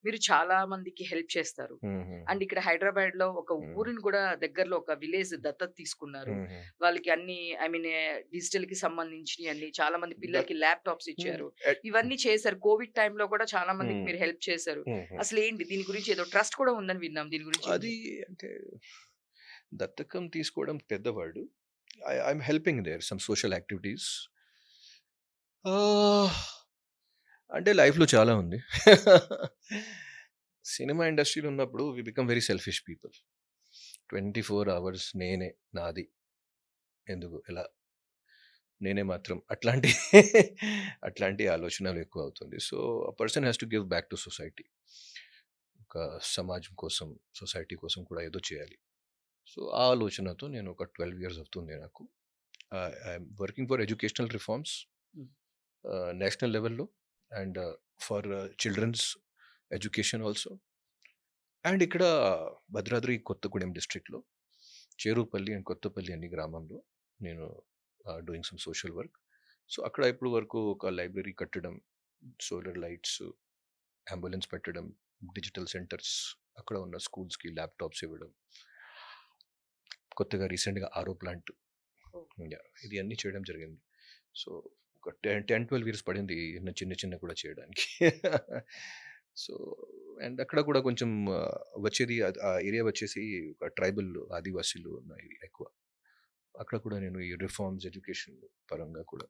మీరు చాలా మందికి హెల్ప్ చేస్తారు. హుహు. అండ్ ఇక్కడ హైదరాబాద్‌లో ఒక హ్మ్. ఊరిని కూడా దగ్గరలో ఒక విలేజ్ దత్తత తీసుకున్నారు. హుహు. వాళ్ళకి అన్ని ఐ మీన్ డిజిటల్‌కి సంబంధించినయి అన్ని చాలా మంది దట్ పిల్లలకి ల్యాప్‌టాప్స్ హ్మ్. ఇచ్చారు. ఎట్ ఇవన్నీ చేశారు. కోవిడ్ టైమ్‌లో కూడా చాలా మందికి హ్మ్. మీరు హెల్ప్ చేశారు. హుహు. అసలేంటి దీని గురించి ఏదో ట్రస్ట్ కూడా ఉందని విన్నాం. దీని గురించి ఏం అది చెప్తారు? అంటే దత్తకం తీసుకోవడం పెద్ద word. I'm helping there some social activities. Ah, అంటే లైఫ్‌లో చాలా ఉంది. సినిమా ఇండస్ట్రీలో ఉన్నప్పుడు we become very selfish people. 24 hours నేనే, నాది, ఎందుకు, ఎలా, నేనే మాత్రం అట్లాంటి అట్లాంటి ఆలోచనలు ఎక్కువ అవుతుంది. So, a person has to give back to society. ఒక సమాజం కోసం, సొసైటీ కోసం కూడా ఏదో చేయాలి. సో, ఆ ఆలోచనతో నేను ఒక 12 ఇయర్స్ అవుతుంది నాకు. I'm working for educational reforms hmm. National లెవెల్‌లో and for children's education also. And ఇక్కడ భద్రాద్రి కొత్తగూడెం డిస్ట్రిక్ట్‌లో చేరుపల్లి అండ్ కొత్తపల్లి అనే గ్రామంలో నేను doing some social work. So, అక్కడ ఇప్పుడు వరకు ఒక లైబ్రరీ కట్టడం, సోలార్ లైట్స్, అంబులెన్స్ పెట్టడం, డిజిటల్ సెంటర్స్, అక్కడ ఉన్న స్కూల్స్‌కి ల్యాప్‌టాప్స్ ఇవ్వడం. కొత్తగా రీసెంట్‌గా ఆరో ప్లాంట్, ఓహ్! ఇది అన్నీ చేయడం జరిగింది. సో, ఒక 12 ఇయర్స్ పడింది ఇన్ని చిన్న చిన్నవి కూడా చేయడానికి. సో, అండ్ అక్కడ కూడా కొంచెం వచ్చేది ఆ ఏరియా వచ్చేసి ఒక ట్రైబల్ ఆదివాసీలు ఉన్న ఏరియా ఎక్కువ. అక్కడ కూడా నేను ఈ రిఫార్మ్స్ ఎడ్యుకేషన్ పరంగా కూడా